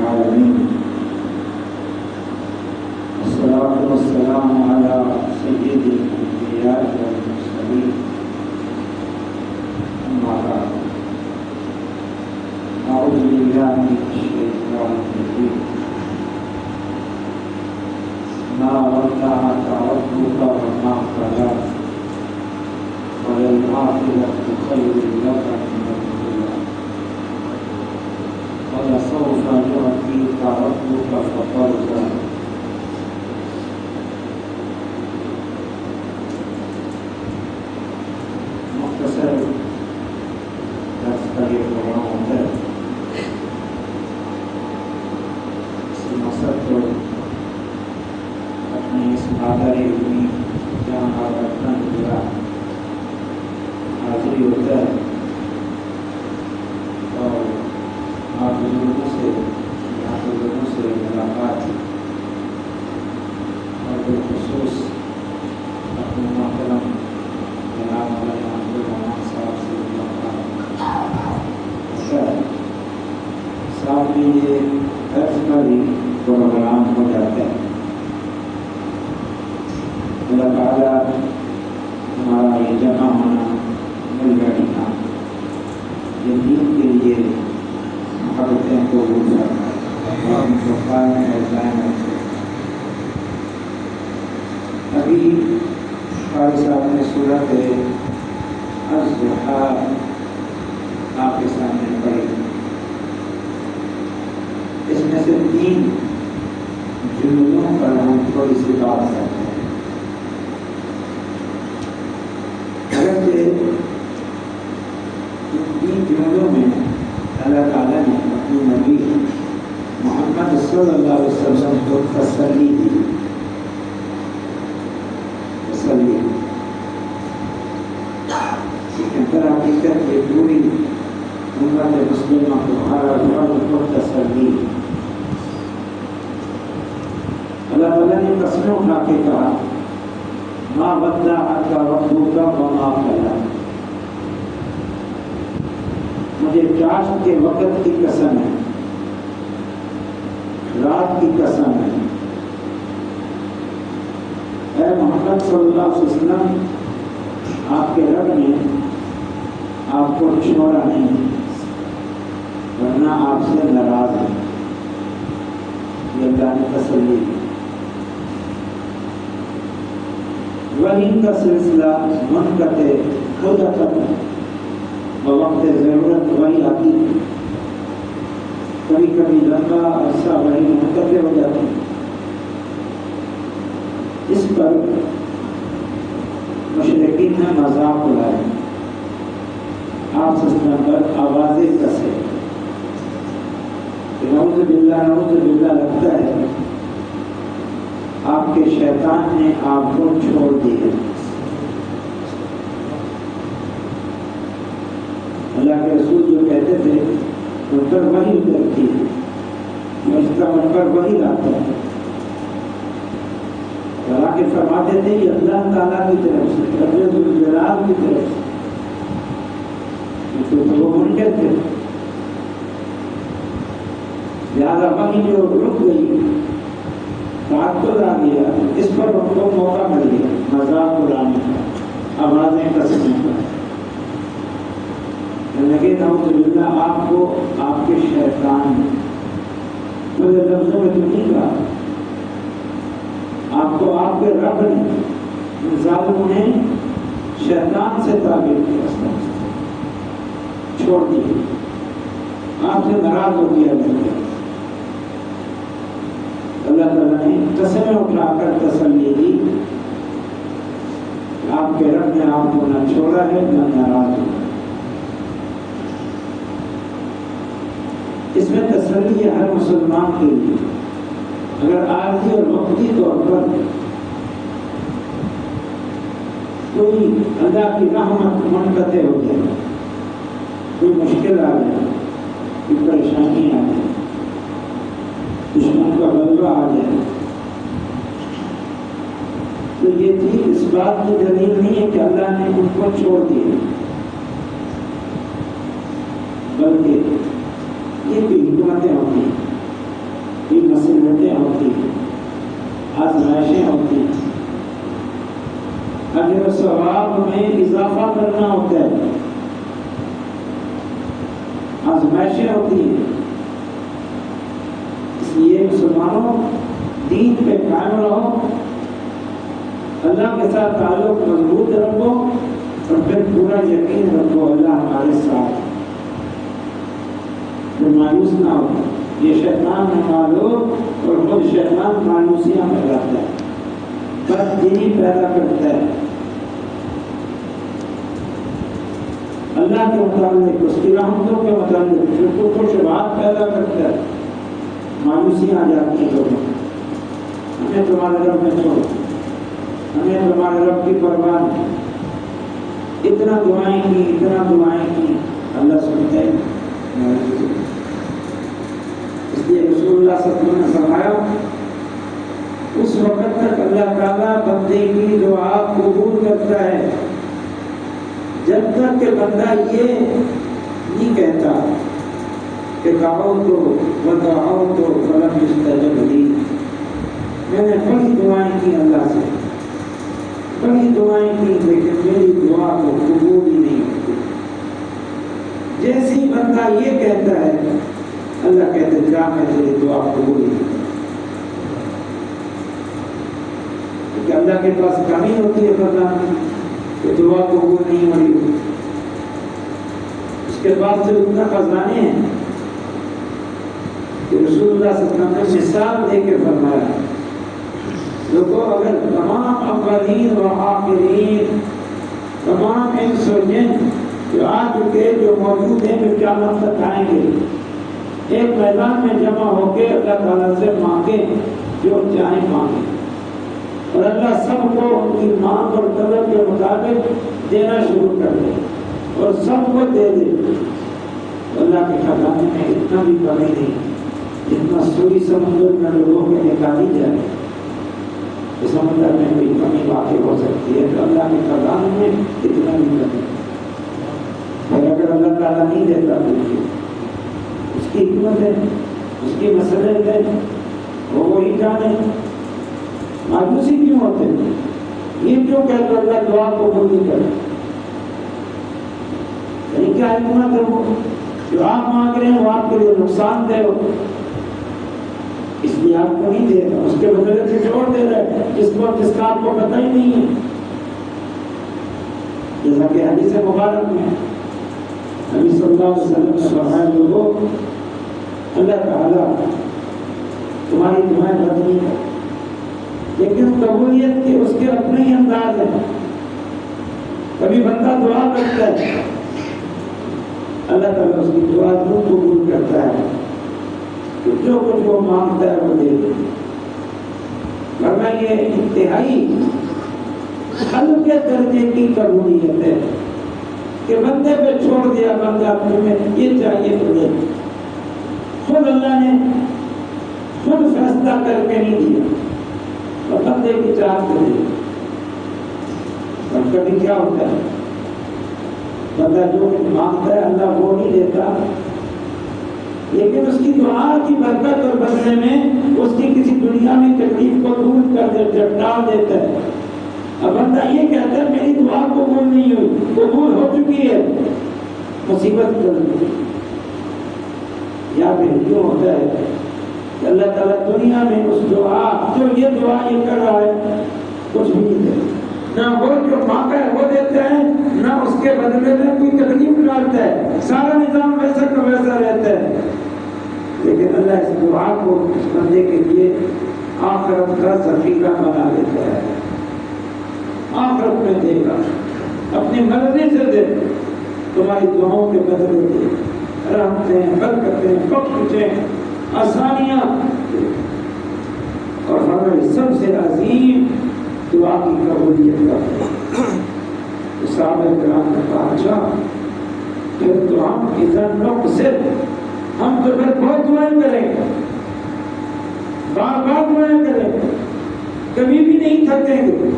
العالمين والصلاة والسلام على سيد الأنبياء والمرسلين أما بعد أعوذ بالله من الشيطان الرجيم ما ودعك ربك وما قلى وللآخرة خير لك من الأولى ولسوف يعطيك ربك فترضى مختصر درس کا یہ پروگرام ہے. اس مقصد کو اپنی اس مادر علمی جہاں آپ رکھنا گزرا حاضری ہوتا ہے اور آپ بزرگوں سے یہاں کے لوگوں سے ملاقات اور بالخصوص اپنے محترم جناب مولانا عبدالرحمان صاحب سے ملاقات ہوتا ہے. ساتھ میں یہ درس کا بھی پروگرام ہو جاتا ہے. اللہ تعالیٰ ہمارا یہ جمع ہونا مل بیٹھنا یہ دین کے لیے محبتیں کو اور ان کو قائم اور قائم رکھے. ابھی قاری صاحب نے صورت الضحیٰ آپ کے سامنے پڑھی. اس میں سے 3 جملوں پر ہم تھوڑی سی بات کرتے ہیں. اگرچہ ان 3 جملوں میں اللہ تعالیٰ نے اپنی نبی محمد صلی اللہ علیہ وسلم کو تسلی دی. لیکن در حقیقت یہ پوری امت مسلمہ کو ہر فرد کو تسلی. اللہ تعالیٰ نے قسمیں اٹھا کے کہا ما ودعک ربک وما قلی. مجھے چاشت کے وقت کی قسم ہے، رات کی قسم ہے، اے محمد صلی اللہ علیہ وسلم آپ کے رب نے آپ کو چھوڑا نہیں ورنہ آپ سے ناراض ہے. یہ اللہ نے تسلی دی. وحی کا سلسلہ منقطع ہو جاتا ہے، بوقت ضرورت وحی آتی ہے. کبھی کبھی لمبا عرصہ وحی منقطع ہو جاتی ہے. اس پر مشرکین نے مذاق اڑایا. آپ سسٹم پر آوازیں کسے نعوذ باللہ لگتا ہے آپ کے شیطان نے آپ کو چھوڑ دیا. اللہ کے رسول جو کہتے تھے ان پر وحی اترتی ہے، فرشتہ ان پر وحی لاتا ہے. حالانکہ فرماتے تھے یہ اللہ تعالیٰ کی طرف سے، رب ذوالجلال کی طرف سے، تو وہ منکر تھے. لہٰذا وحی جو رک گئی، تعطل آ گیا، اس پر ان کو موقع مل گیا مذاق اڑانے کا، آوازیں کسنے کا. لگے نعوذ باللہ آپ کو آپ کے شیطان نے مجھے لفظوں میں تو نہیں کہا، آپ کو آپ کے رب نے ان ظالموں نے شیطان سے تعبیر کیا، چھوڑ دی، آپ سے ناراض ہو گیا. اللہ تعالیٰ نے قسمیں اٹھا کر تسلی دی کہ آپ کے رب نے آپ کو نہ چھوڑا ہے نہ ناراض ہوا. اس میں تسلی ہے ہر مسلمان کے لیے. اگر عارضی اور وقتی طور پر کوئی اللہ کی رحمت منقطع ہو جائے، کوئی مشکل آ جائے، کوئی پریشانی آ جائے، دشمن کا غلبہ آ جائے، تو یہ چیز اس بات کی دلیل نہیں ہے کہ اللہ نے ان کو چھوڑ دیا، بلکہ یہ بھی حکمتیں ہوتی ہیں. آزمائشیں ہوتی ہیں، اجر و ثواب میں اضافہ کرنا ہوتا ہے، آزمائشیں ہوتی ہیں۔ اس لیے مسلمانوں دین پہ قائم رہو، اللہ کے ساتھ تعلق مضبوط رکھو اور پھر پورا یقین رکھو اللہ ہمارے ساتھ، جو مایوس نہ ہو۔ یہ شیطان ہے معلوم، اور خود شیطان مایوسیاں پھیلاتا ہے، بددینی پیدا کرتا ہے۔ اللہ کے متعلق، اس کی رحمتوں کے متعلق شکوک و شبہات پیدا کرتا ہے، مایوسیاں آ جاتی ہیں لوگوں۔ ہمیں تمہارے رب میں چھوڑو، ہمیں تمہارے رب کی پرواہ نہیں۔ اتنا دعائیں کی، اللہ سنتا ہے۔ اس لیے رسول اللہ صلی اللہ علیہ وسلم نے فرمایا اس وقت تک اللہ تعالیٰ بندے کی دعا قبول کرتا ہے جب تک کہ بندہ یہ نہیں کہتا کہ دعوت فلم یستجب لی، میں نے بڑی دعائیں کی اللہ سے، بڑی دعائیں کی، لیکن میری دعا کو قبول ہی نہیں ہوتی۔ جیسے ہی بندہ یہ کہتا ہے اللہ کہتے جا میں تیری دعا قبول ہی نہیں، کیونکہ اللہ کے پاس کمی ہوتی ہے بندہ کہ دعا قبول نہیں ہو رہی ہوتی۔ اس کے بعد سے اتنا خزانے ہیں کہ رسول اللہ صلی اللہ علیہ وسلم نے مثال دے کے فرمایا لوگوں اگر تمام اولین و آخرین، تمام انس و جن جو آج کے جو موجود ہیں جو قیامت تک آئیں گے، ایک میدان میں جمع ہو کے اللہ تعالیٰ سے مانگیں جو چاہیں مانگیں، اور اللہ سب کو ان کی مانگ اور طلب کے مطابق دینا شروع کر دے اور سب کو دے دے۔ اللہ کے خزانے میں اتنا بھی کمی نہیں جتنا سوئی سمندر میں لوگوں کے نکالی جائے، اس سمندر میں کوئی کمی واقع ہو سکتی ہے، تو اللہ کے خزانے میں اتنا بھی کمی۔ اور اگر اللہ تعالیٰ نہیں دیتا تو اس کی حکمت ہے، اس کی مسئلے ہے، وہ وہی جانے۔ مایوسی کیوں ہوتے ہیں؟ یہ کیوں کہتے اللہ دعا کو قبول نہیں کرتا؟ یعنی کیا حکمت ہے؟ وہ جو آپ مانگ رہے ہیں وہ آپ کے لیے نقصان دہ ہو، اس لیے آپ کو نہیں دے رہا، اس کے بدلے سے جوڑ دے رہا ہے جس کا آپ کو پتہ ہی نہیں ہے۔ جیسا کہ حدیث مبارک میں نبی صلی اللہ علیہ وسلم نے فرمایا لوگوں اللہ تعالیٰ تمہاری دعائیں رد نہیں کرتا، لیکن قبولیت کے اس کے اپنے ہی انداز ہیں۔ کبھی بندہ دعا کرتا ہے اللہ تعالیٰ اس کی دعا ضرور قبول کرتا ہے، جو کچھ وہ مانگتا ہے وہ دے دیتا ہے، ورنہ یہ انتہائی ہلکے درجے کی قبولیت ہے کہ بندے پہ چھوڑ دیا، بندہ اپنے میں یہ چاہیے تو دے۔ خود اللہ نے خود فیصلہ کر کے نہیں دیا اور بندے کی چاہت سے دیا۔ اور کبھی کیا ہوتا ہے بندہ جو مانگتا ہے اللہ وہ نہیں دیتا، لیکن اس کی دعا کی برکت اور بدلے میں اس کی کسی دنیا میں تکلیف کو دور کر ڈال دیتا ہے۔ اب بندہ یہ کہتا ہے میری دعا قبول نہیں ہوئی، قبول ہو چکی ہے، مصیبت کر دی۔ یا پھر کیوں ہوتا ہے کہ اللہ تعالیٰ دنیا میں اس دعا جو یہ دعا یہ کر رہا ہے کچھ بھی نہیں دیتا، نہ وہ جو مانگا ہے وہ دیتا ہے، نہ اس کے بدلے میں کوئی تکلیف ڈالتا ہے، سارا نظام ویسا کا ویسا رہتا ہے۔ لیکن اللہ اس دعا کو اس بندے کے لیے آخرت کا ذخیرہ بنا دیتا ہے، آخرت میں دے گا، اپنی مرضی سے دے، تمہاری دعاؤں کے بدلے دے، رحمتیں، برکتیں، بخششیں، آسانیاں، اور ہمیں سب سے عظیم دعا کی قبولیت کا صحابہ کرام نے کہا اچھا پھر تو ہم اذا نقصد، ہم تو پھر بہت دعائیں کریں گے، بار بار دعائیں کریں گے، کبھی بھی نہیں تھکیں گے۔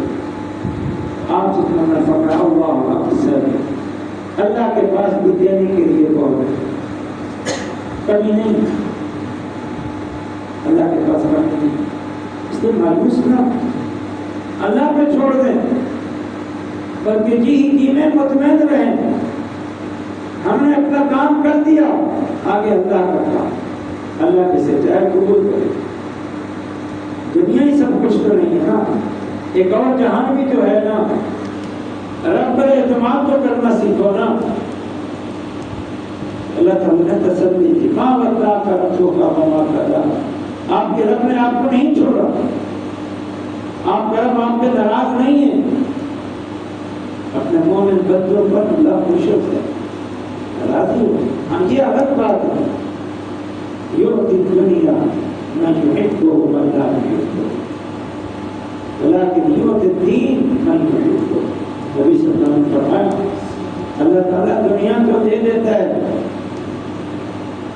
آپ سے فرمایا اللہ اکثر، اللہ کے پاس بھی دینے کے لیے بہت ہے، کبھی نہیں، اللہ کے پاس کبھی نہیں۔ اس تو مایوس نہ اللہ پہ چھوڑ دیں، بلکہ جی میں مطمئن رہیں ہم نے اپنا کام کر دیا، آگے اللہ کا کام اللہ جسے چاہے قبول کرے۔ دنیا ہی سب کچھ تو نہیں ہے نا، ایک اور جہان بھی تو ہے نا، رب پر اعتماد تو کرنا سیکھو نا۔ اللہ تعالیٰ نے تسلی دی، ماں بتا کر رکھو کا ماں کرا، آپ کے رب نے آپ کو نہیں چھوڑا، آپ کا رب آپ پہ ناراض نہیں ہے۔ اپنے مومن بندوں پر اللہ خوش ہے، راضی ہو۔ ہاں یہ الگ بات ہے، یؤتی الدنیا من یحبہ ومن لا یحبہ، ولکن یؤتی الدین من یحبہ۔ نبی صلی اللہ علیہ وسلم نے فرمایا اللہ تعالیٰ دنیا کو دے دیتا ہے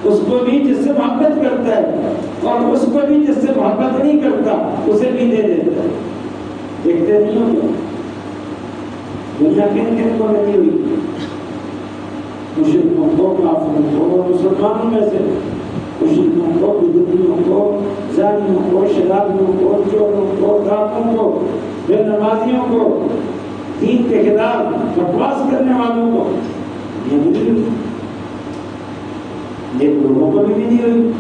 اس کو بھی جس سے محبت کرتا ہے، اور اس کو بھی جس سے محبت نہیں کرتا اسے بھی دے دیتا ہے۔ دیکھتے نہیں ہو کیا دنیا کن کن کو ملی ہوئی، مشرکوں کو، کافروں کو، مسلمانوں میں سے مشرکوں کو، بدعتیوں کو، زانیوں کو، شرابیوں کو، چوروں کو، ڈاکوں کو، بے نمازیوں کو، دین کے خلاف بکواس کرنے والوں کو یہ ملی ہوئی۔ ایک لوگوں کو بھی ملی ہوئی،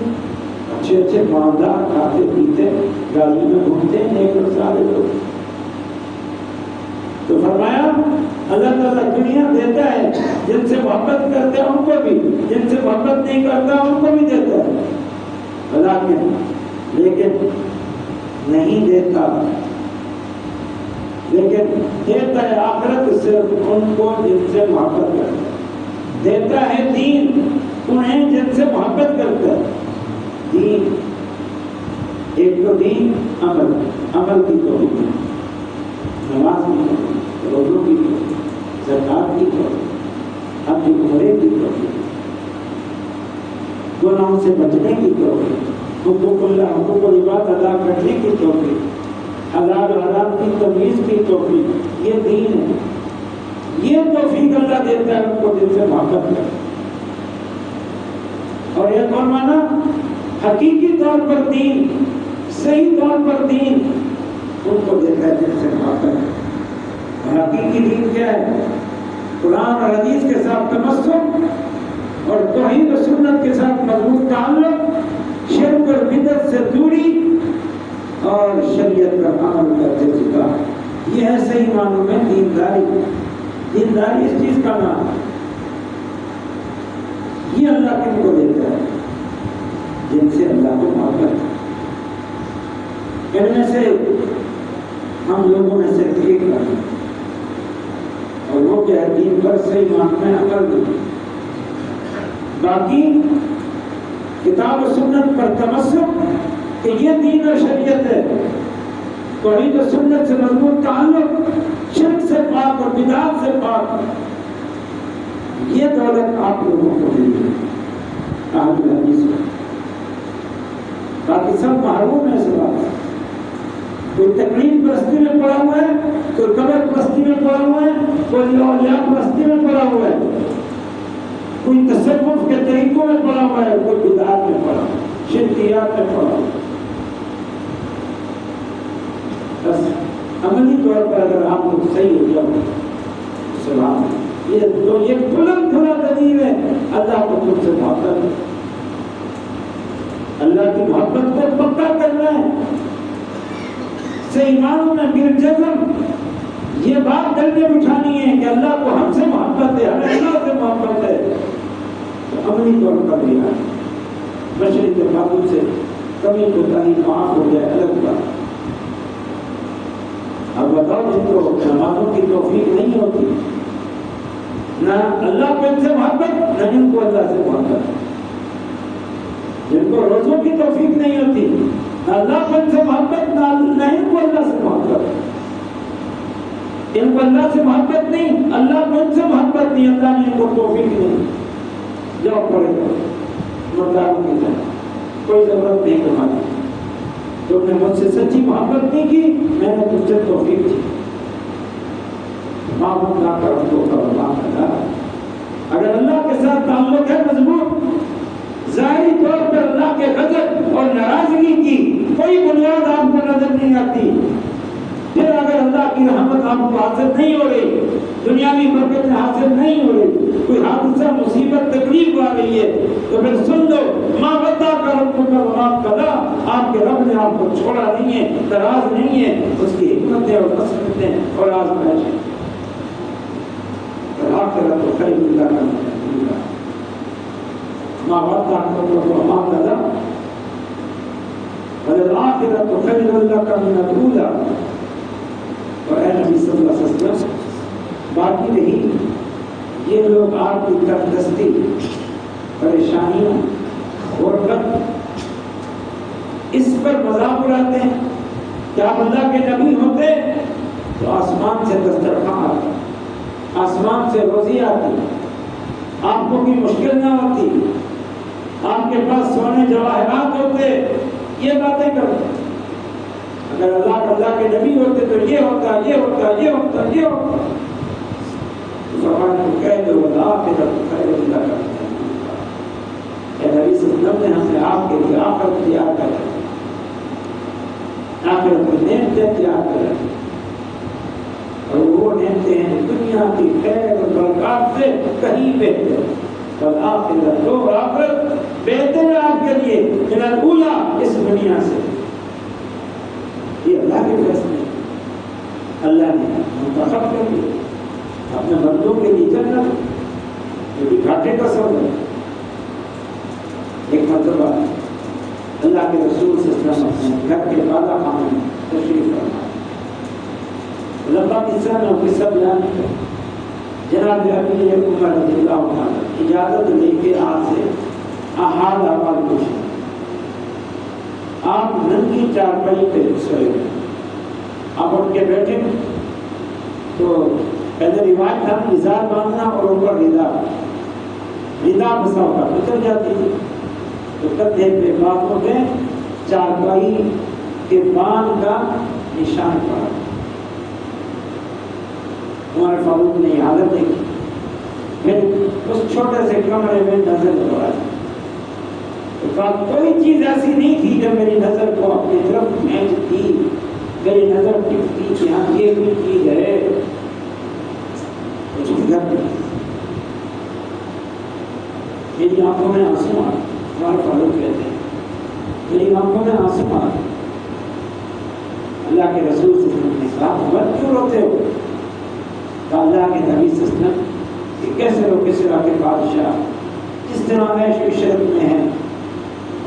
اچھے اچھے مالدار، کھاتے پیتے گاڑیوں میں گھومتے ہیں ایک اور سارے لوگ۔ تو فرمایا اللہ تعالیٰ دنیا دیتا ہے جن سے محبت کرتے ہیں ان کو بھی، جن سے محبت نہیں کرتا ان کو بھی دیتا ہے، لیکن نہیں دیتا، لیکن دیتا ہے آخرت صرف ان کو جن سے محبت کرتا ہے، دیتا ہے دین انہیں جن سے محبت کرتا ہے۔ دین ایک تو دین عمل کی توفیق، نماز کی توفیق، روزوں کی توفیق، زکات کی توفیق، حج عمرے کی توفیق، گناہوں سے بچنے کی توفیق، حقوق اللہ حقوق العباد ادا کرنے کی توفیق، حلال و حرام کی تمیز کی توفیق، یہ دین ہے۔ یہ توفیق اللہ دیتا ہے ان کو جن سے محبت کرتا ہے۔ اور ایک اور معنی حقیقی طور پر دین، صحیح طور پر دین ان کو دیتا ہے جن سے محبت ہے۔ اور حقیقی دین کیا ہے؟ قرآن اور حدیث کے ساتھ تمسک اور توحید و سنت کے ساتھ مضبوط تعلق، شرک اور بدعت سے دوری اور شریعت پر عمل کرتے چکا، یہ ہے صحیح معنوں میں دینداری۔ دینداری اس چیز کا نام ہے۔ یہ اللہ کن کو دیتا ہے جن سے اللہ کو محبت ہے۔ ان میں سے ہم لوگوں میں سے ایک ہے، اور وہ کیا ہے؟ دین پر صحیح معنوں میں عمل دیں، باقی کتاب و سنت پر تمسک کہ یہ دین اور شریعت ہے، توحید و سنت سے مضبوط تعلق، شرک سے پاک اور بدعات سے پاک، یہ دولت آپ لوگوں کو ملی ہے اہل حدیث میں۔ باقی سب محروم ہے اس بات سے۔ کوئی تقلید پرستی میں پڑا ہوا ہے، کوئی قبر پرستی میں پڑا ہوا ہے، کوئی اولیاء پرستی میں پڑا ہوا ہے، کوئی تصوف کے طریقوں میں پڑا ہوا ہے، کوئی بدعات میں پڑا ہوا ہے، شرکیات میں پڑا ہوا ہے۔ بس عملی طور پر اگر آپ لوگ صحیح ہو جاؤ سلام، یہ بلند کھلا دلیل ہے اللہ کو تم سے محبت ہے۔ اللہ کی محبت کو پکا کرنا ہے، صحیح معنوں میں بالجزم یہ بات دل میں بٹھانی ہے کہ اللہ کو ہم سے محبت ہے، ہمیں اللہ سے محبت ہے۔ تو عملی طور پر بھی مشرق مغرب سے کمی کوتاہی معاف ہو جائے الگ بات۔ اب بتاؤ جن کو نمازوں کی توفیق نہیں ہوتی، نہ اللہ کو ان سے محبت، نہ ان کو اللہ سے محبت، جن کو روزوں کی توفیق نہیں ہوتی، نہ اللہ کو ان سے محبت، نہ ان کو اللہ سے محبت، ان کو اللہ سے محبت نہیں، اللہ کو ان سے محبت نہیں، اللہ نے ان کو توفیق نہیں۔ جاؤ پڑے گا مرداروں کی طرح، کوئی ضرورت نہیں تمہاری، تم نے مجھ سے سچی محبت نہیں کی، میں نے تم سے توفیق دی۔ اگر اللہ کے ساتھ تعلق ہے مضبوط، ظاہری طور پر اللہ کے غضب اور ناراضگی کی کوئی بنیاد آپ کو نظر نہیں نہیں آتی. پھر اگر اللہ کی رحمت آپ کو حاصل نہیں ہو رہی، دنیاوی برکت حاصل نہیں ہو رہی، کوئی حادثہ مصیبت تکلیف آ رہی ہے، تو پھر سن لو ماں ودا کا رب کا وہاں کدا، آپ کے رب نے آپ کو چھوڑا نہیں ہے، ناراض نہیں ہے. اس کی حکمتیں اور نصرتیں اور آزمائشیں. آخرت و خیر اللہ کا نتیجہ ماں ودا کا رب وہاں کدا والآخرت خیر اللہ کا من الاولیٰ. اور اے نبی صلی اللہ علیہ وسلم باقی رہی یہ لوگ آپ کی تنگدستی، پریشانیوں، غربت، اس پر مذاق اڑاتے ہیں کہ آپ اللہ کے نبی ہوتے تو آسمان سے دسترخوان آتا، آسمان سے روزی آتی، آپ کو کوئی مشکل نہ ہوتی، آپ کے پاس سونے جواہرات ہوتے. یہ باتیں کرتے. اگر اللہ کے نبی ہوتے تو یہ ہوتا، یہ ہوتا، یہ ہوتا، یہ ہوتا. فرمایا کہ کہہ دو والآخرۃ خیر اللہ کا. اے نبی صلی اللہ علیہ وسلم نے ہمیں آپ کے لیے آخرت تیار کر رکھی، آخرت کی نعمتیں تیار کر رکھی، اور وہ نعمتیں ہیں دنیا کی خیر اور برکات سے کہیں بہتر. والآخرۃ اور آخرت بہتر ہے آپ کے لیے من الاولیٰ، اس دنیا سے. یہ اللہ کے فیصلے اللہ نے منتخب کر دیا اپنے بندوں کے لیے جنت. یہ بھی گھاٹے کا سبب ہے. ایک مرتبہ اللہ کے رسول صلی اللہ علیہ وسلم اپنے گھر کے بالا خانے میں تشریف فرمائے. لمبا قصہ میں وہ قصہ بیان ہے. جناب امیر عمر رضی اللہ عنہ اجازت لے کے آپ سے حال احوال پوچھیں. آپ ننگی چارپائی پہ سوئے ہوئے، آپ اٹھ کے بیٹھے تو پہلے روایت تھا ازار باندھنا اور اوپر ردا بسا ہوگا اتر جاتی تھی. تو کندھے پہ باتوں پہ چارپائی کے باندھ کا نشان پڑا. عمر فاروق نے حالت دیکھی، پھر اس چھوٹے سے کمرے میں نظر دوڑائی. کوئی چیز ایسی نہیں تھی جو میری نظر کو اپنی طرف کھینچتی، میری نظر ٹکتی کہ ہاں یہ کوئی چیز ہے. میری آنکھوں میں آنسو آ، عمر فاروق کہتے ہیں میری آنکھوں میں آنسو آ. اللہ کے رسول صلی اللہ علیہ وسلم نے کہا عمر کیوں روتے ہو؟ کہا اللہ کے نبی صلی اللہ علیہ وسلم کہ کیسے لوگ کسرا کے بادشاہ جس طرح عیش و عشرت میں ہیں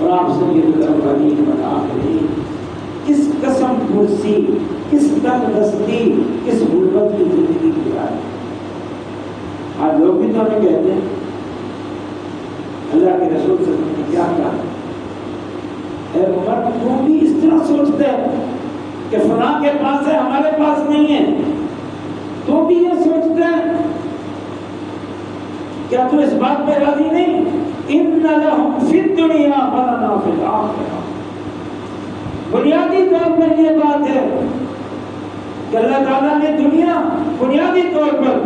اور آپ سید الاولین والآخرین، کس قسم پرسی، کس تنگدستی، کس غربت کی زندگی گزاری. آج لوگ بھی تو ہمیں کہتے ہیں اللہ کے رسول صلی اللہ علیہ وسلم نے کیا کہا؟ اے عمر تم بھی اس طرح سوچتے ہیں کہ فلاں کے پاس ہے ہمارے پاس نہیں ہے، تو بھی یہ سوچتے ہیں. کیا تو اس بات پہ راضی نہیں؟ ان لہم فی الدنیا ما لنا فی الآخرہ. بنیادی طور پر یہ بات ہے کہ اللہ تعالیٰ نے دنیا بنیادی طور پر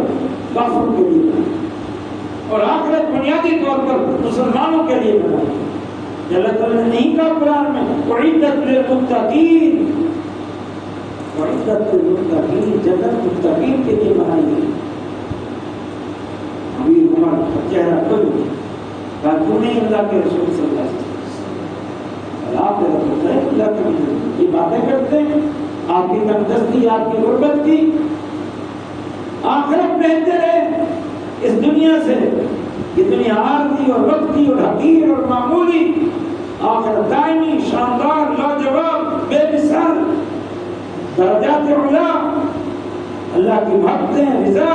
کافروں کے لیے بنائی اور آخرت بنیادی طور پر مسلمانوں کے لیے بنائی. اللہ تعالیٰ نے نہیں کہا قرآن میں اعدت للمتقین، اعدت للمتقین، جنت متقین کے لیے بنائی گئی. ابھی عمر چہرہ کھل کہا تو نہیں اللہ کے رسول صلی اللہ علیہ وسلم آپ کے رسول اللہ کے یہ باتیں کرتے ہیں. آپ کی تنگدستی، آپ کی غربت کی. آخرت بہتر ہے اس دنیا سے. یہ دنیا عارضی اور وقتی اور حقیر اور معمولی، آخرت دائمی، شاندار، لاجواب، بے مثال، درجات علا، اللہ کی محبتیں، رضا.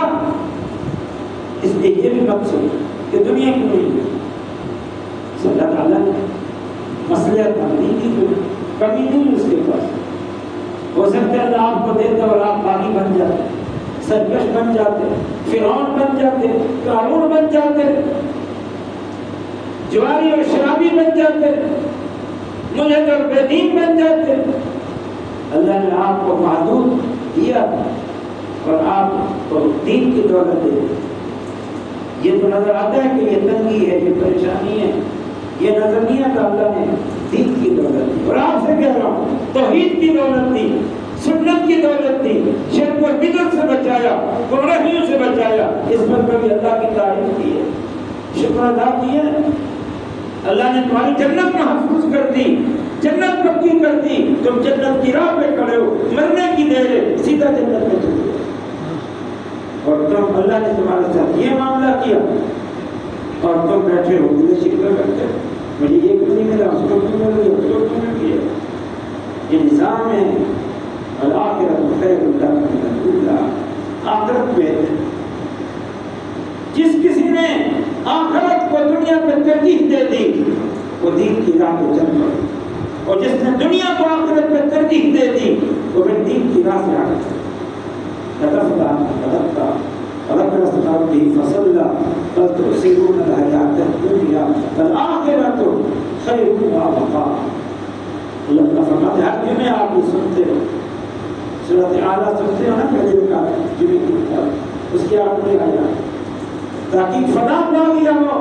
اس لیے یہ بھی مقصود کہ دنیا کی نہیں ہے. اللہ تعالیٰ نے مصلحت نہیں دی، کمی نہیں اس کے پاس. ہو سکتا ہے اللہ آپ کو دیتا اور آپ باغی بن جاتے، سرکش بن جاتے، فرعون بن جاتے، قارون بن جاتے، جواری اور شرابی بن جاتے، ملحد اور بے دین بن جاتے. اللہ نے آپ کو محدود دیا اور آپ کو دین کی دولت دے. یہ تو نظر آتا ہے کہ یہ تنگی ہے، یہ پریشانی ہے، یہ نظر نہیں آتا. اللہ نے دین کی دولت دی اور آپ سے کہہ رہا ہوں، توحید کی دولت دی، سنت کی دولت دی، شرک اور بدعت سے بچایا، گمراہیوں سے بچایا، اس پر کبھی اللہ کی تعریف کی ہے، شکر ادا کیا ہے؟ اللہ نے تمہاری جنت محفوظ کر دی، جنت پکی کر دی، تم جنت کی راہ پہ کھڑے ہو، مرنے کی دیر ہے، سیدھا جنت میں چلے جاؤ۔ اور تم، اللہ نے تمہارے ساتھ یہ معاملہ کیا اور تم بیٹھے ہو مجھے شکر کرتے ہو، مجھے یہ کیوں نہیں ملا، اس کو کیوں مل گیا، اس کو کیوں مل گیا؟ یہ نظام ہے۔ الآخرۃ خیر لک من الأولیٰ، آخرت میں جس کسی نے آخرت کو دنیا پہ ترجیح دے دی وہ دین کی راہ پہ چل پڑے، اور جس نے دنیا کو آخرت پہ ترجیح دے دی وہ پھر دین کی راہ سے آگے وذكر اسم ربه فصلى بل تؤثرون الحياة الدنيا والآخرة خير وأبقى۔ اللہ کا فرماتے ہیں ہر جمعے آپ یہ سنتے ہو، سورۃ اعلیٰ سنتے ہو نا، پہلے کا جمعے کی کتاب، اس کی آپ نے آیا تاکہ فلاں باغیہ ہو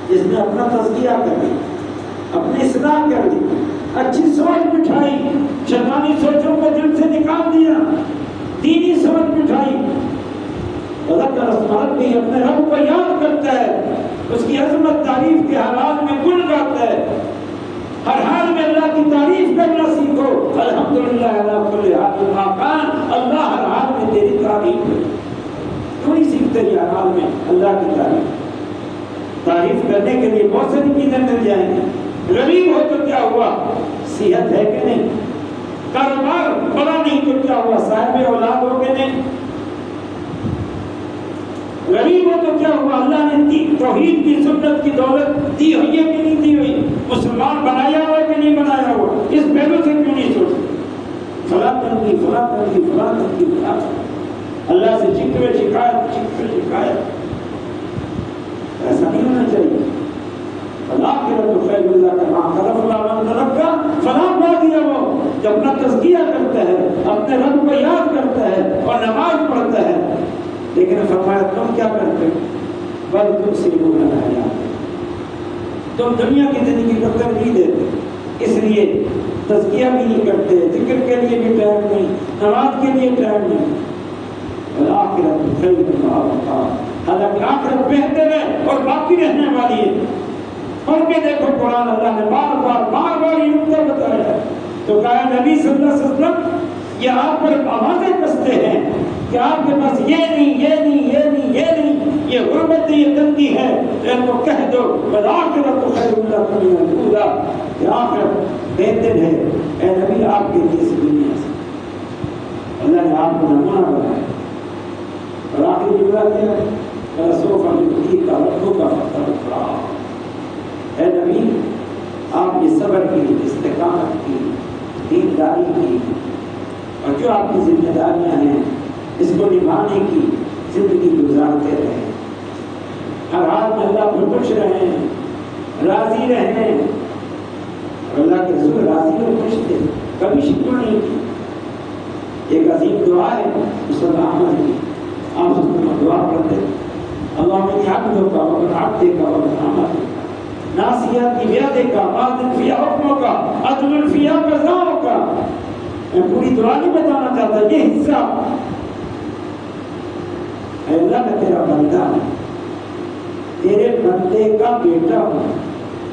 جس نے اپنا تزکیہ کر لی، اپنی اصلاح کر لی، اچھی سوچ بٹھائی، شیطانی سوچوں کو دل سے نکال دیا، دینی سمجھ بٹھائی، وذکر اسم ربہ، اپنے رب کو یاد کرتا ہے، اس کی عظمت تعریف کے حالات میں گن گاتا ہے، ہر حال میں اللہ کی تعریف کرنا سیکھو، الحمدللہ علی کل حال ما کان، اللہ ہر حال میں تیری تعریف ہے، کیوں نہیں سیکھتے ہر حال میں اللہ کی تعریف کرنے کے لیے بہت ساری چیزیں مل جائیں گی۔ غریب ہو تو کیا ہوا، صحت ہے کہ نہیں، کاروبار بڑا نہیں تو کیا ہوا، صاحب اولاد ہو کہ نہیں، غریب ہو تو کیا ہوا، اللہ نے توحید کی سنت کی دولت دی ہوئی ہے کہ نہیں دی ہوئی، مسلمان بنایا ہوا کہ نہیں بنایا ہوا، اس پہلو سے کیوں نہیں سوچتے، فلاں تنگی فلاں تنگی فلاں تنگی فلاں، اللہ سے شکوے شکایت، ایسا نہیں ہونا چاہیے۔ الآخرۃ خیر لک ما خلف اللہ من تزکیٰ، فلاں باغیہ ہو جو اپنا تزکیہ کرتا ہے، اپنے رب کو یاد کرتا ہے اور نماز پڑھتا ہے، لیکن فرمایا تم کیا کرتے ہو، بل تؤثرون الحیاۃ، تم دنیا کی زندگی کو ترجیح دیتے، اس لیے تزکیہ بھی نہیں کرتے، ذکر کے لیے بھی ٹائم نہیں، نماز کے لیے ٹائم نہیں۔ والآخرۃ خیر وأبقى، حالانکہ آخرت بہتر ہے اور باقی رہنے والی ہے۔ پڑھ کے دیکھو قرآن، اللہ نے بار بار یہ نقطہ بتایا ہے، تو کہا نبی صلی اللہ علیہ وسلم یہ آپ پر آوازیں کستے ہیں کہ آپ کے پاس یہ نہیں، یہ نہیں، یہ نہیں، یہ نہیں، یہ غربت ہے، یہ تنگی ہے، تو ان کو کہہ دو والآخرۃ خیر لک من الأولیٰ، کہ آخرت بہتر ہے اے نبی آپ کے لیے اس دنیا سے۔ اللہ نے آپ کو نمونہ بنایا، اور آخری جملہ کیا ہے، وَلَسَوْفَ يُعْطِيكَ رَبُّكَ فَتَرْضَىٰ، اے نبی آپ نے صبر کی، استقامت کی، دینداری کی، اور جو آپ کی ذمہ داریاں ہیں اس کو نبھانے کی زندگی گزارتے رہیں، ہر حال میں اللہ پر خوش رہیں، راضی رہیں، اور اللہ کے رسول راضی اور خوش تھے، کبھی شکوہ نہیں کی۔ ایک عظیم دعا ہے مسلم احمد کی، آپ اس میں دعا کرتے اللہم انی عبدک وابن عبدک وابن امتک ناصیتی بیدک ماض فی حکمک عدل فی قضاؤک۔ میں پوری دعا نہیں بتانا چاہتا، یہ حصہ، اے اللہ میں تیرا بندہ ہوں، تیرے بندے کا بیٹا ہوں،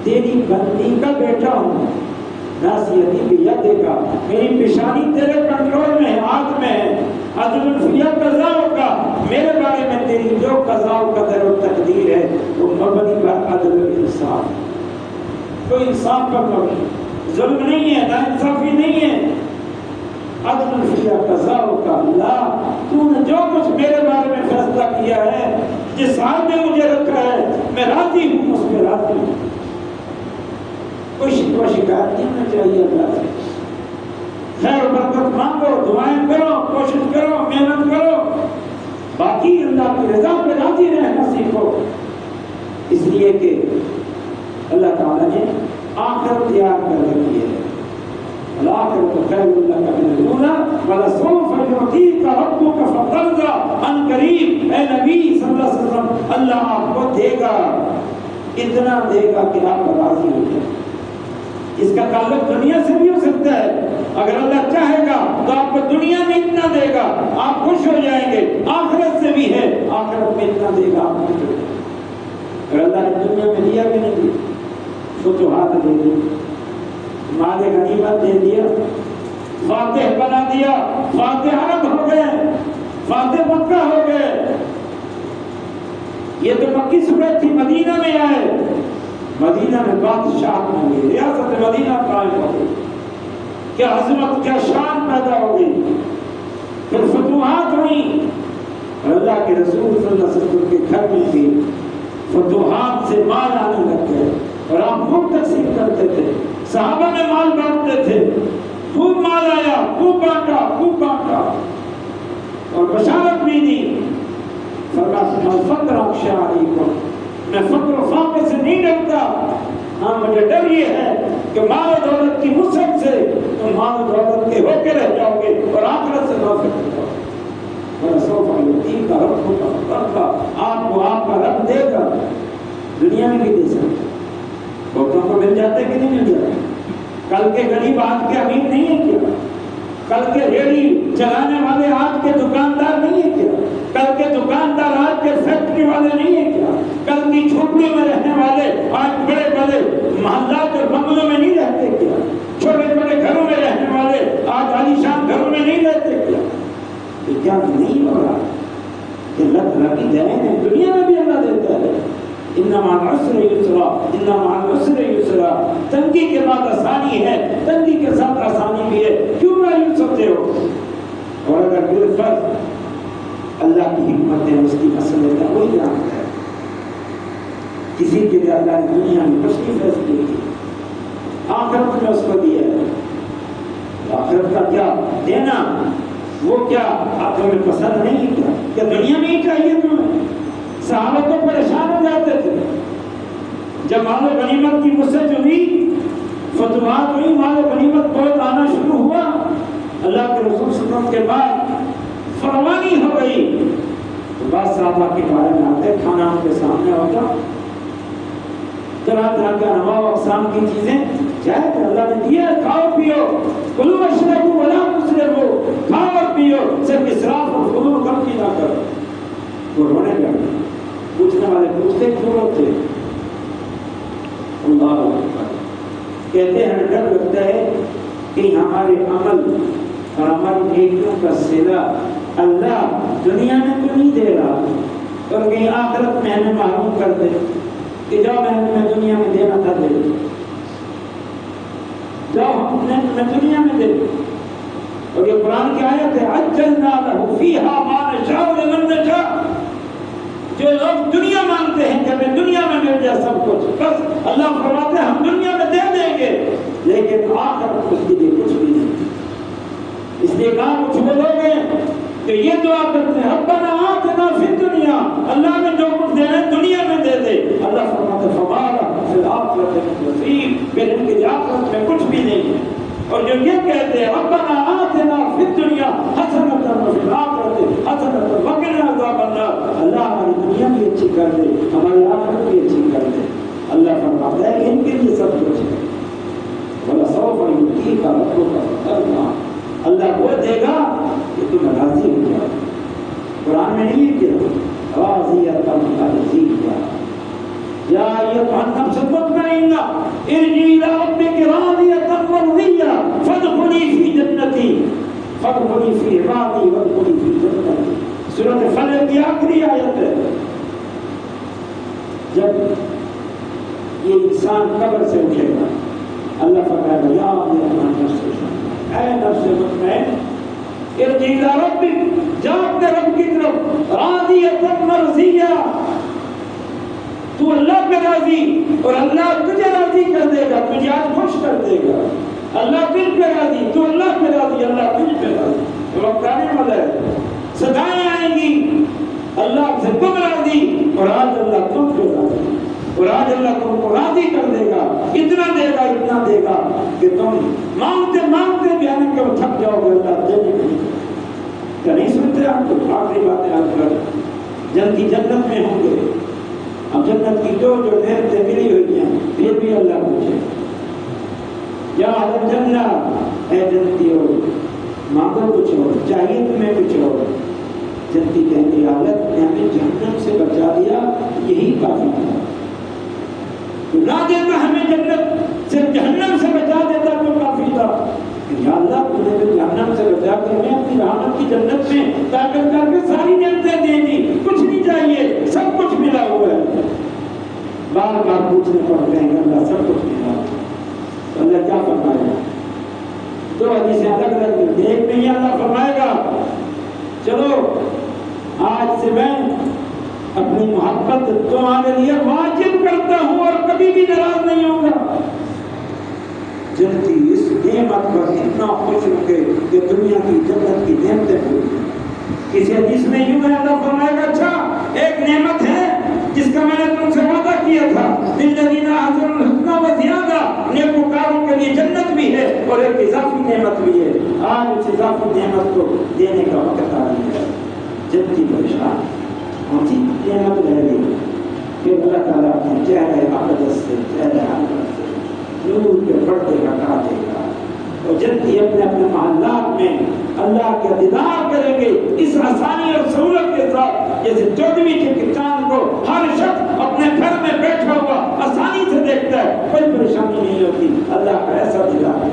تیری بندی کا بیٹا ہوں، ناصیتی بیدک، میری پیشانی تیرے کنٹرول میں ہے، ہاتھ میں ہے، عدل فی قضاؤک، میرے بارے میں تیری جو قضاء و قدر و تقدیر ہے وہ مبنی بر عدل و انصاف، کوئی انصاف پر مبنی، ظلم نہیں ہے، ناانصافی نہیں ہے، عدل فی قضاؤک، اللہ تو نے جو کچھ میرے بارے میں فیصلہ کیا ہے، جس حال میں مجھے رکھا ہے میں راضی ہوں، اس میں راضی ہوں، کوئی شکوہ شکایت نہیں ہونا چاہیے اللہ سے، خیر و برکت مانگو، دعائیں کرو، کوشش کرو، محنت کرو، باقی اللہ کی رضا پہ راضی رہنا سیکھو، اس لیے کہ اللہ تعالیٰ نے آخرت تیار کر رکھی ہے۔ الآخرۃ خیر لک من الأولیٰ وَلَسَوْفَ يُعْطِيكَ رَبُّكَ فَتَرْضَىٰ، ان قریب اے نبی صلی اللہ علیہ وسلم اللہ آپ کو دے گا، اتنا دے گا کہ آپ راضی ہو جائیں۔ اس کا تعلق دنیا سے بھی ہو سکتا اگر اللہ چاہے گا تو آپ کو دنیا میں اتنا دے گا، آپ خوش ہو جائیں گے، آخرت سے بھی ہے، آخرت میں اتنا دے گا، آپ خوش ہو جائیں گے۔ اگر اللہ نے دنیا میں دیا کہ نہیں دیا؟ فتوحات دے دی، مال غنیمت دے دیا، فاتح بنا دیا، فاتح عرب ہو گئے، فاتح مکہ ہو گئے۔ یہ تو مکی صورت تھی، مدینہ میں آئے، مدینہ میں بادشاہ بن گئی، ریاست مدینہ قائم ہو گئی، کیا عظمت کیا شان پیدا ہو گئی، پھر فتوحات ہوئی، اور اللہ کے رسول صلی اللہ علیہ وسلم کے گھر میں بھی فتوحات سے مال آنے لگ گئے، اور آپ خوب تقسیم کرتے تھے، صحابہ میں مال بانٹتے تھے، خوب مال آیا، خوب بانٹا، اور بشارت بھی دی، فرمایا فقر اخشى علیکم، میں فقر و فاقے سے نہیں ڈرتا، ہاں مجھے ڈر یہ ہے کہ مال و دولت کی وسعت سے تم مال و دولت کے ہو کے رہ جاؤ گے اور آخرت سے غافل ہو جاؤ گے۔ وَلَسَوْفَ يُؤْتِيكَ رَبُّكَ فَتَرْضَىٰ، آپ کو آپ کا رب دے گا، دنیا میں بھی دے سکتے، بہتوں کو مل جاتے کہ نہیں مل جاتے؟ کل کے غریب آج کے امیر نہیں ہے کیا؟ کل کے ریڑھی چلانے والے آج کے دکاندار نہیں ہے کیا؟ کل کے دکاندار آج کے فیکٹری والے نہیں ہے کیا؟ کل کی جھوپڑیوں میں رہنے والے آج بڑے بڑے محلات اور بنگلوں میں نہیں رہتے کیا؟ چھوٹے چھوٹے گھروں میں رہنے والے آج عالیشان گھروں میں نہیں رہتے کیا؟ یہ کیا نہیں ہو رہا کہ اللہ تعالیٰ کی دین ہے، دنیا میں بھی اللہ دیتا ہے، ان مع العسر یسرا، ان مع العسر یسرا، تنگی کے بعد آسانی ہے، تنگی کے ساتھ آسانی بھی ہے، کیوں مایوس ہوتے ہو؟ اور اگر بالفرض اللہ کی حکمت ہے، اس کی مسئلے کا کوئی جانتا ہے، کسی کے لیے اللہ نے دنیا میں کچھ نہیں فیصلے کی، آخرت میں اس کو دیا ہے، آخرت کا کیا دینا، وہ کیا آپ تمہیں پسند نہیں کیا؟ کیا دنیا میں ہی چاہیے تمہیں؟ صحابہ تو پریشان ہو جاتے تھے جب مال و غنیمت کی وسعت ہوئی، فتوحات ہوئی، مال و غنیمت بہت آنا شروع ہوا، اللہ کے رسول صلی اللہ علیہ وسلم کے بعد فروانی ہو گئی، تو بعض صحابہ کے بارے میں آتے، کھانا ان کے سامنے ہوتا، طرح طرح کے انواع و اقسام کی چیزیں جائے کہ اللہ نے دیا، کھاؤ پیو، کلوا واشربوا ولا تسرفوا، کھاؤ اور پیو، صرف اسراف اور فضول خرچی نہ کرو۔ وہ رونے لگے، پوچھنے والے پوچھتے کیوں روتے؟ اللہ اکبر، کہتے ہیں ڈر لگتا ہے کہ ہمارے عمل اور ہماری نیکیوں کا صلہ اللہ دنیا میں تو نہیں دے رہا، اور کہیں آخرت میں ہمیں محروم کر دے کہ جاؤ میں دنیا میں دینا تھا دے دو، جاؤ میں دنیا میں دے دو۔ اور یہ قرآن کی آیت ہے، عجلنا لہ فیہا ما نشاء لمن نشاء، جو لوگ دنیا مانتے ہیں کہ ہمیں دنیا میں مل جائے سب کچھ، بس اللہ فرماتے ہیں ہم دنیا میں دے دیں گے، لیکن آخرت اس کے لیے کچھ بھی نہیں۔ اس لیے کہا کچھ وہ لوگ ہیں کہ یہ دعا کرتے ہیں ربنا آتنا فی الدنیا، اللہ نے جو کچھ دینا ہے دنیا میں دے دے، اللہ فرماتے ہیں فما لہ فی الآخرۃ من نصیب، پھر ان کے آخرت میں کچھ بھی نہیں ہے۔ اور جو یہ کہتے ہیں ربنا آتنا فی الدنیا حسنۃ وفی الآخرۃ حسنۃ وقنا عذاب النار، اللہ ہماری دنیا بھی اچھی کر دے، ہماری آخرت بھی اچھی کر دے۔ اللہ فرماتا ہے ان کے لیے سب کچھ ہے، وَلَسَوْفَ يُؤْتِيكَ رَبُّكَ فَتَرْضَىٰ، اللہ وہ دے گا کہ تم راضی ہو جاؤ۔ قرآن میں نہیں کیا راضیۃ مرضیہ، یا ایھا النفس المطمئنہ ارجعی الی ربک راضیۃ مرضیہ فادخلی فی جنتی فادخلی فی عبادی وادخلی فی جنتی، سورۃ فلق کی آخری آیت ہے۔ جب یہ انسان قبر سے اٹھے گا، اللہ فرمائے گا یا ایھا النفس، اے نفس مطمئن، ارجعی الی ربک، جا اپنے رب کی طرف، راضیۃ مرضیہ، تو اللہ پہ راضی، اور اللہ تجھے راضی کر دے گا، تجھے آج خوش کر دے گا۔ اللہ تجھ پہ راضی، تو اللہ پہ راضی، اللہ تجھ پہ راضی۔ تو وقت آنے والا ہے، صدائیں آئیں گی، اللہ سے تم راضی، اور آج اللہ تم پہ راضی، اور آج اللہ تم کو راضی کر دے گا، اتنا دے گا کہ تم مانگتے مانگتے بھی آنے کے تھک جاؤ گے، اللہ دینے کے لیے۔ کیا نہیں سنتے آپ تو آخری باتیں آج کل جنتی جنت میں ہوں گے، اب جنت کی جو نعمتیں ملی ہوئی ہیں یہ بھی اللہ پوچھے، یا اہل الجنہ، اے جنتی ہو مانگو کچھ اور، چاہیے تمہیں کچھ اور۔ جنتی کہیں گے اللہ نے ہمیں جہنم سے بچا دیا، یہی کافی تھا۔ تو نہ دیتا ہمیں جنت سے، جہنم سے بچا دیتا تو کافی تھا۔ یا اللہ تو نے جہنم سے بچا کر ہمیں اپنی رحمت کی جنت میں داخل کر کے ساری نعمتیں دے دی، کچھ نہیں چاہیے، سب کچھ ملا ہوا ہے۔ بار بار پوچھنے پڑتے ہیں اللہ سب کچھ ملا، تو اللہ کیا فرمائے گا؟ دو حدیثیں الگ الگ، ایک میں یہ اللہ فرمائے گا چلو آج سے میں اپنی محبت تمہارے لیے واجب کرتا ہوں اور کبھی بھی ناراض نہیں ہوں گا۔ جنتی اس نعمت پر اتنا خوش ہوں گے کہ دنیا کی جنت کی نعمتیں بھول گئے۔ کسی حدیث میں یوں ہے اللہ فرمائے گا اچھا ایک نعمت ہے جس کا میں نے تم سے وعدہ کیا تھا، للذین احسنوا الحسنى وزیادہ، نیکوکاروں کے لیے جنت بھی ہے اور ایک اضافی نعمت بھی ہے۔ آج اس اضافی نعمت کو دینے کا وقت آ گیا ہے۔ جنتی پریشان کون سی نعمت رہ گئی کہ اللہ تعالیٰ اپنے چہرے اقدس سے، چہرے اقدس سے نور کے پردے ہٹا دے گا، اور جنتی اپنے اپنے محلات میں اللہ کے دیدار کریں گے اس آسانی اور سہولت کے ساتھ، جیسے 14ویں کے چاند کو ہر شخص اپنے گھر میں بیٹھا ہوا آسانی سے دیکھتا ہے، کوئی پریشانی نہیں ہوتی۔ اللہ کا ایسا دیدار ہے۔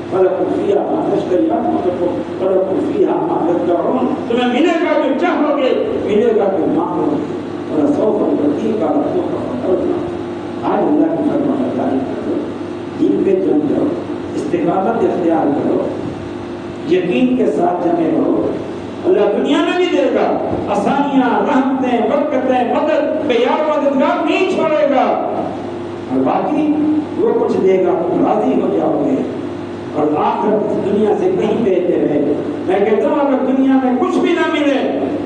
فَلَكُمْ فِيهَا مَا تَشْتَهِي أَنفُسُكُمْ وَلَكُمْ فِيهَا مَا تَدَّعُونَ، تمہیں ملے گا جو چاہو گے، ملے گا جو مانگو گے، وَلَسَوْفَ يُعْطِيكَ رَبُّكَ فَتَرْضَىٰ۔ آج اللہ کی فرمانبرداری کرو، دین پہ جم جاؤ، استقامت اختیار کرو، یقین کے ساتھ جمے رہو، اللہ دنیا میں بھی دے گا آسانیاں، رحمتیں، برکتیں، مدد، یار مددگار نہیں چھوڑے گا، اور باقی وہ کچھ دے گا تم راضی ہو جاؤ گے، اور آخرت اس دنیا سے کہیں بہتر ہے۔ میں کہتا ہوں اگر دنیا میں کچھ بھی نہ ملے،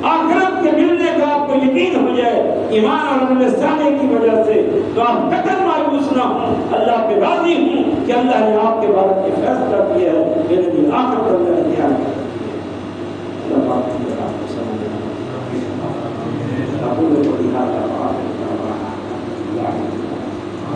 آخرت کے ملنے کا آپ کو یقین ہو جائے ایمان اور عمل صالح کی وجہ سے، تو آپ قطعاً مایوس نہ ہوں، اللہ پہ راضی ہوں کہ اللہ نے آپ کے بارے میں فیصلہ کیا ہے، میرے لیے آخرت اللہ نے تیار کیا ہے۔